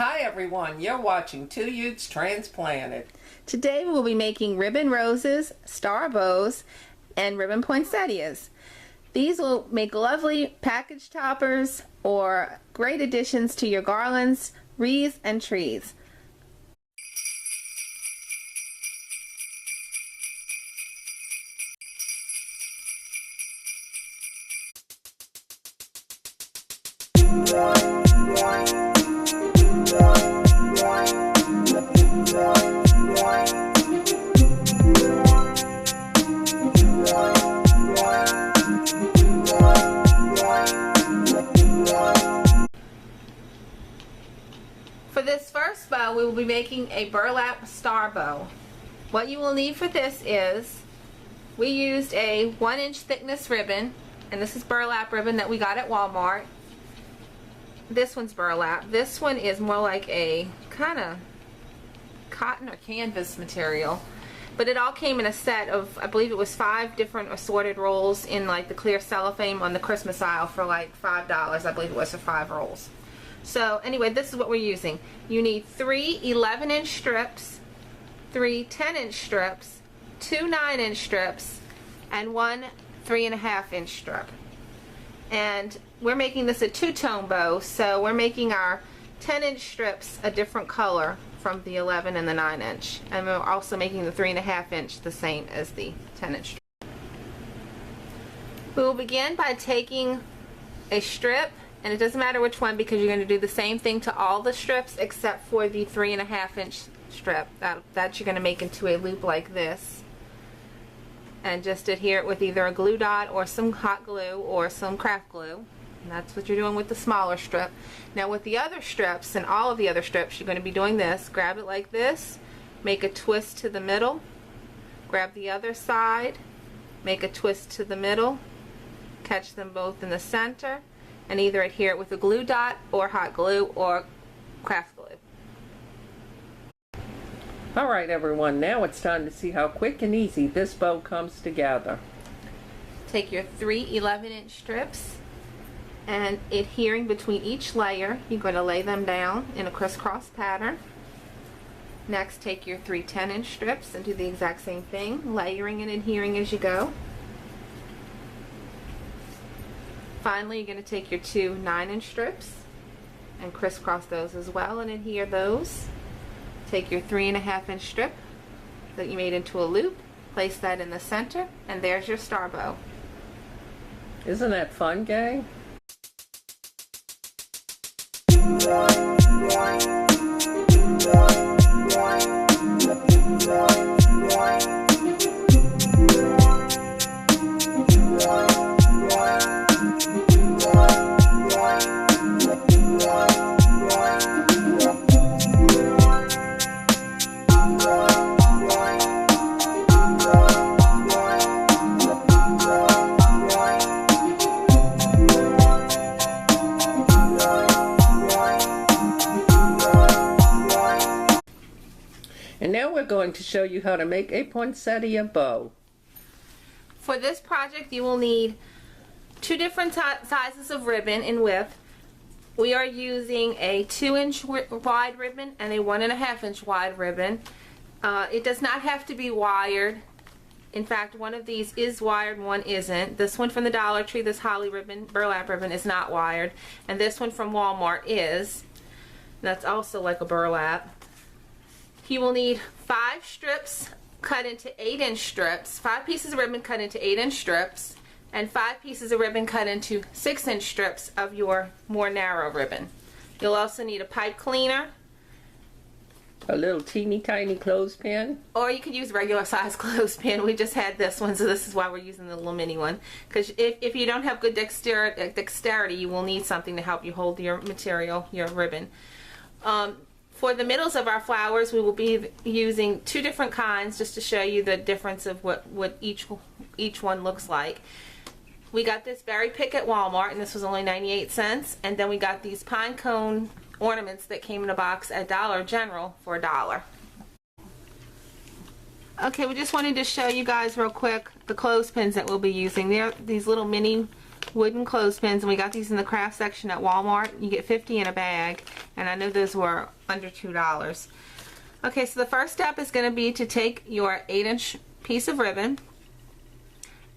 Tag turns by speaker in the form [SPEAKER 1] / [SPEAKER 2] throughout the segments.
[SPEAKER 1] Hi everyone, you're watching Two Utes Transplanted.
[SPEAKER 2] Today we'll be making ribbon roses, star bows, and ribbon poinsettias. These will make lovely package toppers or great additions to your garlands, wreaths, and trees. For this first bow, we will be making a burlap star bow. What you will need for this is, we used a 1-inch thickness ribbon, and this is burlap ribbon that we got at Walmart. This one's burlap. This one is more like a kind of cotton or canvas material. But it all came in a set of, I believe it was 5 different assorted rolls in like the clear cellophane on the Christmas aisle for like $5. I believe it was for 5 rolls. So anyway, this is what we're using. You need 3 11-inch strips, 3 10-inch strips, 2 9-inch strips, and 1 3.5-inch strip. And we're making this a 2-tone bow, so we're making our 10-inch strips a different color from the 11 and the 9-inch. And we're also making the 3.5-inch the same as the 10-inch strip. We will begin by taking a strip, and it doesn't matter which one because you're going to do the same thing to all the strips except for the 3.5-inch strip. That you're going to make into a loop like this. And just adhere it with either a glue dot or some hot glue or some craft glue. And that's what you're doing with the smaller strip. Now with the other strips and all of the other strips, you're going to be doing this. Grab it like this, make a twist to the middle, grab the other side, make a twist to the middle, catch them both in the center, and either adhere it with a glue dot or hot glue or craft glue.
[SPEAKER 1] Alright everyone, now it's time to see how quick and easy this bow comes together.
[SPEAKER 2] Take your 3 11-inch strips, and adhering between each layer, you're going to lay them down in a crisscross pattern. Next, take your 3 10-inch strips and do the exact same thing, layering and adhering as you go. Finally, you're going to take your 2 9-inch strips and crisscross those as well and adhere those. Take your 3.5-inch strip that you made into a loop, place that in the center, and there's your star bow.
[SPEAKER 1] Isn't that fun, gang? And now we're going to show you how to make a poinsettia bow.
[SPEAKER 2] For this project, you will need 2 different sizes of ribbon in width. We are using a 2-inch wide ribbon and a 1.5-inch wide ribbon. It does not have to be wired. In fact, one of these is wired and one isn't. This one from the Dollar Tree, this holly ribbon, burlap ribbon, is not wired. And this one from Walmart is. That's also like a burlap. You will need 5 strips cut into 8-inch strips, 5 pieces of ribbon cut into 8-inch strips, and 5 pieces of ribbon cut into 6-inch strips of your more narrow ribbon. You'll also need a pipe cleaner,
[SPEAKER 1] A little teeny tiny clothespin.
[SPEAKER 2] or you could use regular size clothespin. We just had this one, so this is why we're using the little mini one. Because if you don't have good dexterity, you will need something to help you hold your material, your ribbon. For the middles of our flowers, we will be using 2 different kinds just to show you the difference of what each one looks like. We got this berry pick at Walmart, and this was only 98 cents. And then we got these pine cone ornaments that came in a box at Dollar General for $1. Okay, we just wanted to show you guys real quick the clothespins that we'll be using. They're these little mini wooden clothespins, and we got these in the craft section at Walmart. You get 50 in a bag, and I know those were under $2. Okay, so the first step is going to be to take your 8-inch piece of ribbon,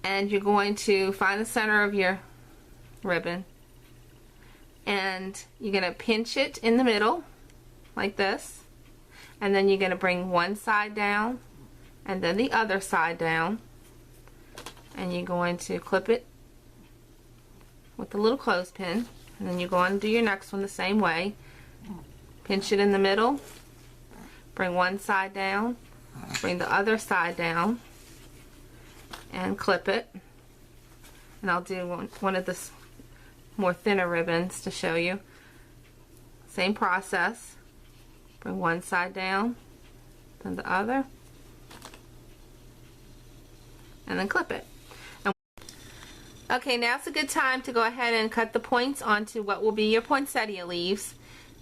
[SPEAKER 2] and you're going to find the center of your ribbon, and you're going to pinch it in the middle like this, and then you're going to bring one side down and then the other side down, and you're going to clip it with the little clothespin, and then you go on and do your next one the same way. Pinch it in the middle, bring one side down, bring the other side down, and clip it. And I'll do one of the more thinner ribbons to show you. Same process. Bring one side down, then the other, and then clip it. Okay, now's a good time to go ahead and cut the points onto what will be your poinsettia leaves.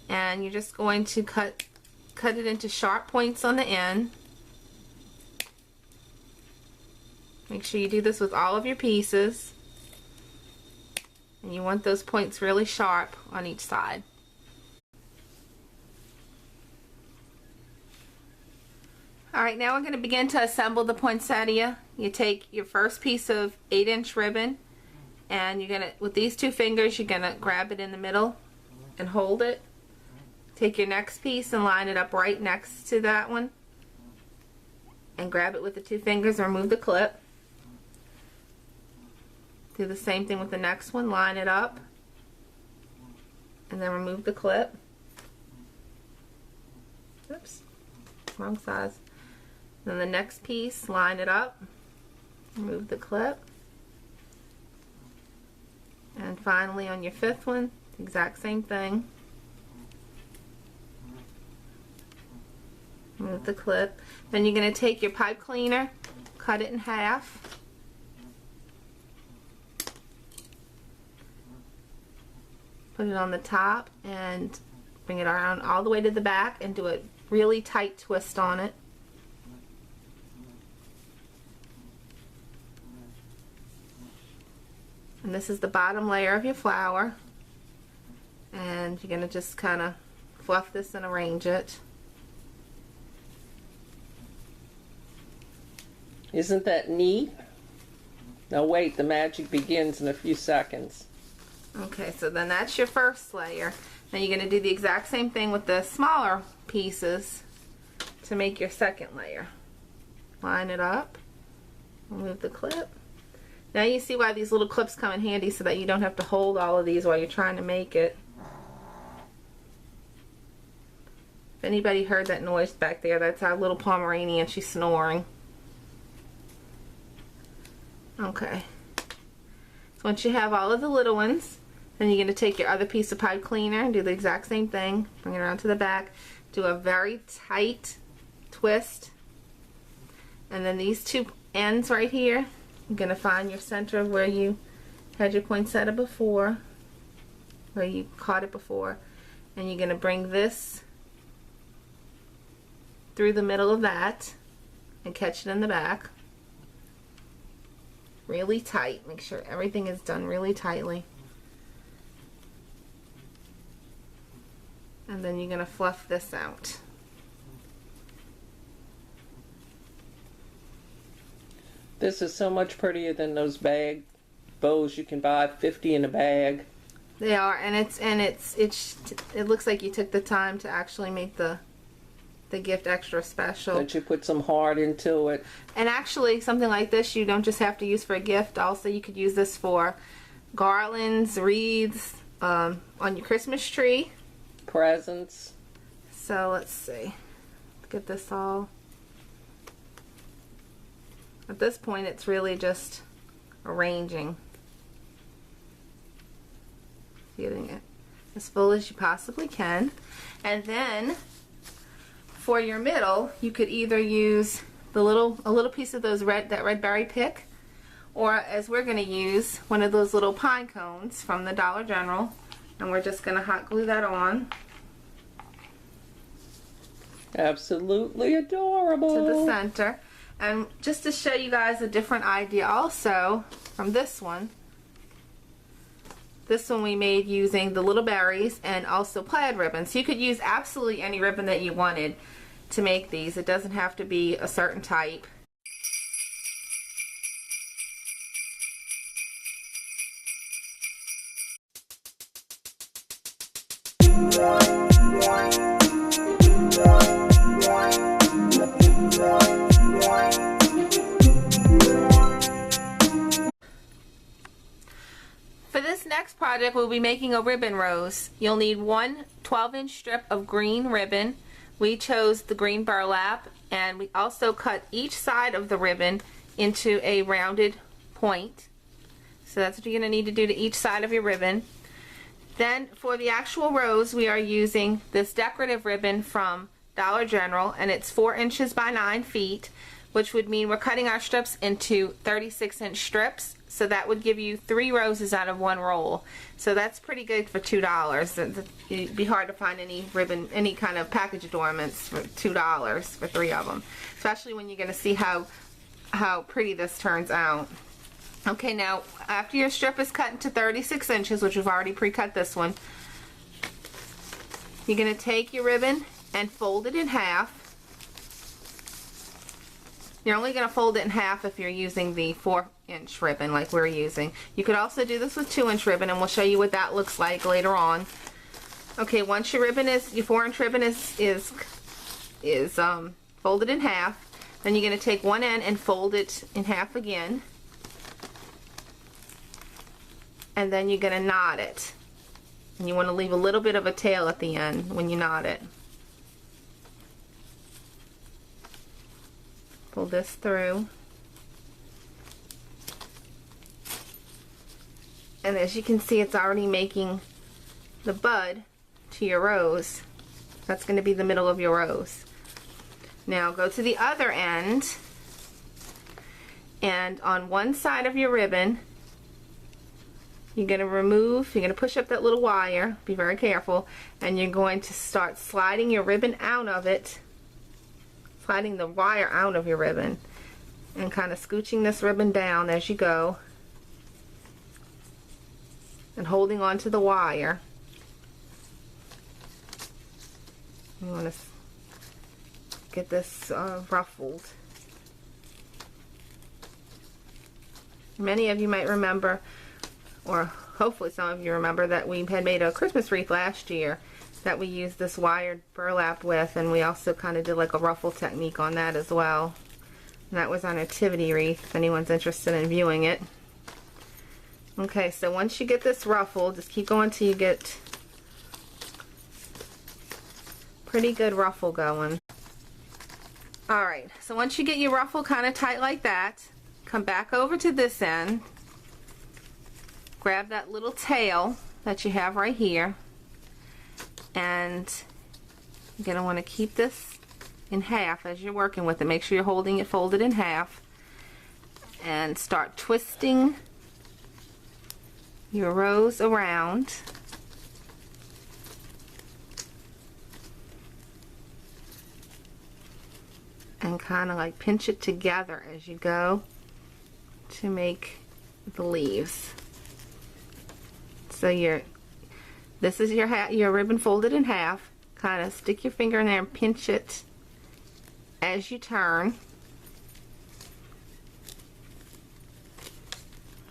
[SPEAKER 2] And you're just going to cut it into sharp points on the end. Make sure you do this with all of your pieces. And you want those points really sharp on each side. Alright, now we're going to begin to assemble the poinsettia. You take your first piece of 8-inch ribbon, and you're going to, with these two fingers, you're going to grab it in the middle and hold it. Take your next piece and line it up right next to that one, and grab it with the two fingers and remove the clip. Do the same thing with the next one, line it up, and then remove the clip. Oops, wrong size. Then the next piece, line it up, remove the clip, and finally on your fifth one, the exact same thing. Remove the clip. Then you're going to take your pipe cleaner, cut it in half, put it on the top, and bring it around all the way to the back and do a really tight twist on it. And this is the bottom layer of your flower, and you're going to just kind of fluff this and arrange it.
[SPEAKER 1] Isn't that neat? Now wait, the magic begins in a few seconds.
[SPEAKER 2] Okay, so then that's your first layer. Now you're going to do the exact same thing with the smaller pieces to make your second layer. Line it up, remove the clip. Now you see why these little clips come in handy, so that you don't have to hold all of these while you're trying to make it. If anybody heard that noise back there, that's our little Pomeranian. She's snoring. Okay. So once you have all of the little ones, then you're going to take your other piece of pipe cleaner and do the exact same thing. Bring it around to the back. Do a very tight twist. And then these two ends right here, you're going to find your center of where you had your poinsettia before, where you caught it before, and you're going to bring this through the middle of that and catch it in the back. Really tight. Make sure everything is done really tightly. And then you're going to fluff this out.
[SPEAKER 1] This is so much prettier than those bag bows you can buy, 50 in a bag.
[SPEAKER 2] They are, and it looks like you took the time to actually make the gift extra special.
[SPEAKER 1] Don't you put some heart into it?
[SPEAKER 2] And actually, something like this you don't just have to use for a gift. Also, you could use this for garlands, wreaths, on your Christmas tree.
[SPEAKER 1] Presents.
[SPEAKER 2] So let's see. Get this all. At this point, it's really just arranging. Getting it as full as you possibly can. And then for your middle, you could either use a little piece of that red berry pick, or as we're going to use, one of those little pine cones from the Dollar General, and we're just going to hot glue that on.
[SPEAKER 1] Absolutely adorable.
[SPEAKER 2] To the center. And just to show you guys a different idea also from this one, This one we made using the little berries and also plaid ribbon. So you could use absolutely any ribbon that you wanted to make these. It doesn't have to be a certain type. For this next project, we'll be making a ribbon rose. You'll need one 12-inch strip of green ribbon. We chose the green burlap, and we also cut each side of the ribbon into a rounded point. So that's what you're going to need to do to each side of your ribbon. Then for the actual rose, we are using this decorative ribbon from Dollar General, and it's 4 inches by 9 feet, which would mean we're cutting our strips into 36-inch strips. So that would give you 3 roses out of 1 roll. So that's pretty good for $2. It'd be hard to find any ribbon, any kind of package adornments for $2 for 3 of them. Especially when you're going to see how pretty this turns out. Okay, now after your strip is cut into 36 inches, which we've already pre-cut this one, you're going to take your ribbon and fold it in half. You're only going to fold it in half if you're using the 4-inch ribbon like we're using. You could also do this with 2-inch ribbon, and we'll show you what that looks like later on. Okay, once your 4-inch ribbon is folded in half, then you're going to take one end and fold it in half again. And then you're going to knot it. And you want to leave a little bit of a tail at the end when you knot it. Pull this through. And as you can see, it's already making the bud to your rose. That's going to be the middle of your rose. Now go to the other end, and on one side of your ribbon, you're going to push up that little wire, be very careful, and you're going to start sliding your ribbon out of it, sliding the wire out of your ribbon, and kind of scooching this ribbon down as you go, and holding on to the wire. You want to get this ruffled. Many of you might remember, or hopefully some of you remember, that we had made a Christmas wreath last year that we used this wired burlap with, and we also kind of did like a ruffle technique on that as well. And that was our nativity wreath, if anyone's interested in viewing it. Okay, so once you get this ruffled, just keep going till you get pretty good ruffle going. Alright, so once you get your ruffle kind of tight like that, come back over to this end, grab that little tail that you have right here, and you're going to want to keep this in half as you're working with it. Make sure you're holding it folded in half, and start twisting your rose around. And kind of like pinch it together as you go to make the leaves. So this is your ribbon folded in half. Kind of stick your finger in there and pinch it as you turn.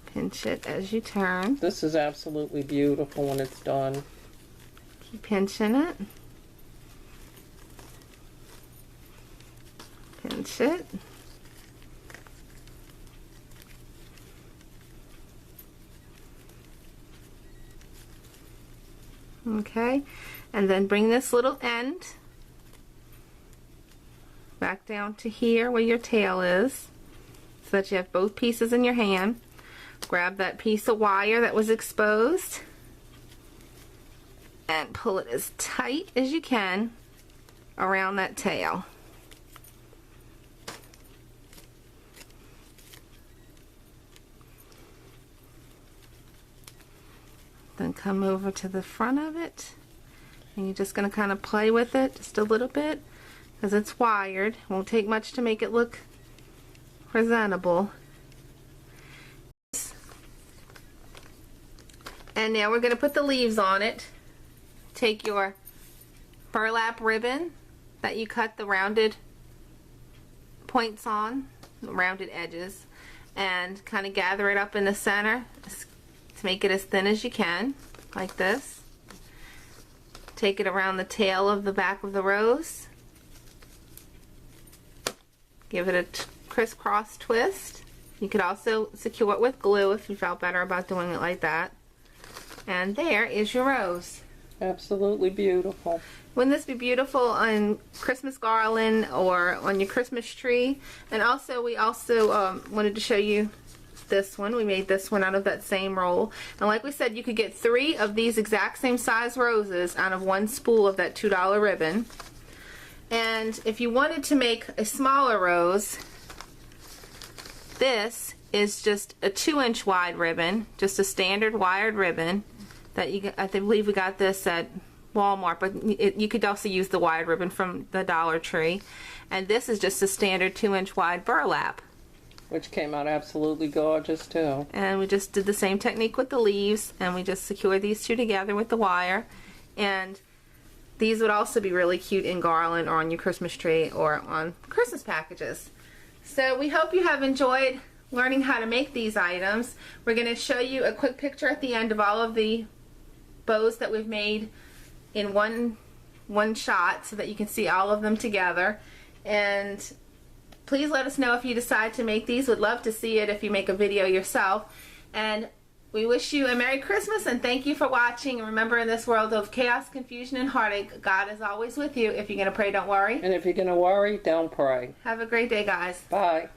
[SPEAKER 2] Pinch it as you turn.
[SPEAKER 1] This is absolutely beautiful when it's done.
[SPEAKER 2] Keep pinching it. Pinch it. Okay, and then bring this little end back down to here where your tail is, so that you have both pieces in your hand. Grab that piece of wire that was exposed and pull it as tight as you can around that tail. Then come over to the front of it, and you're just going to kind of play with it just a little bit because it's wired. It won't take much to make it look presentable. And now we're going to put the leaves on it. Take your burlap ribbon that you cut the rounded points on, the rounded edges, and kind of gather it up in the center to make it as thin as you can, like this. Take it around the tail of the back of the rose. Give it a crisscross twist. You could also secure it with glue if you felt better about doing it like that. And there is your rose.
[SPEAKER 1] Absolutely beautiful.
[SPEAKER 2] Wouldn't this be beautiful on Christmas garland or on your Christmas tree? And also, we also wanted to show you this one. We made this one out of that same roll. And like we said, you could get 3 of these exact same size roses out of 1 spool of that $2 ribbon. And if you wanted to make a smaller rose, this is just a 2-inch wide ribbon, just a standard wired ribbon that I believe we got this at Walmart, but you could also use the wide ribbon from the Dollar Tree. And this is just a standard 2-inch wide burlap.
[SPEAKER 1] Which came out absolutely gorgeous too.
[SPEAKER 2] And we just did the same technique with the leaves, and we just secured these two together with the wire. And these would also be really cute in garland or on your Christmas tree or on Christmas packages. So we hope you have enjoyed learning how to make these items. We're going to show you a quick picture at the end of all of the bows that we've made in one shot so that you can see all of them together. And please let us know if you decide to make these. We'd love to see it if you make a video yourself. And we wish you a Merry Christmas and thank you for watching. And remember, in this world of chaos, confusion, and heartache, God is always with you. If you're going to pray, don't worry.
[SPEAKER 1] And if you're going to worry, don't pray.
[SPEAKER 2] Have a great day, guys.
[SPEAKER 1] Bye.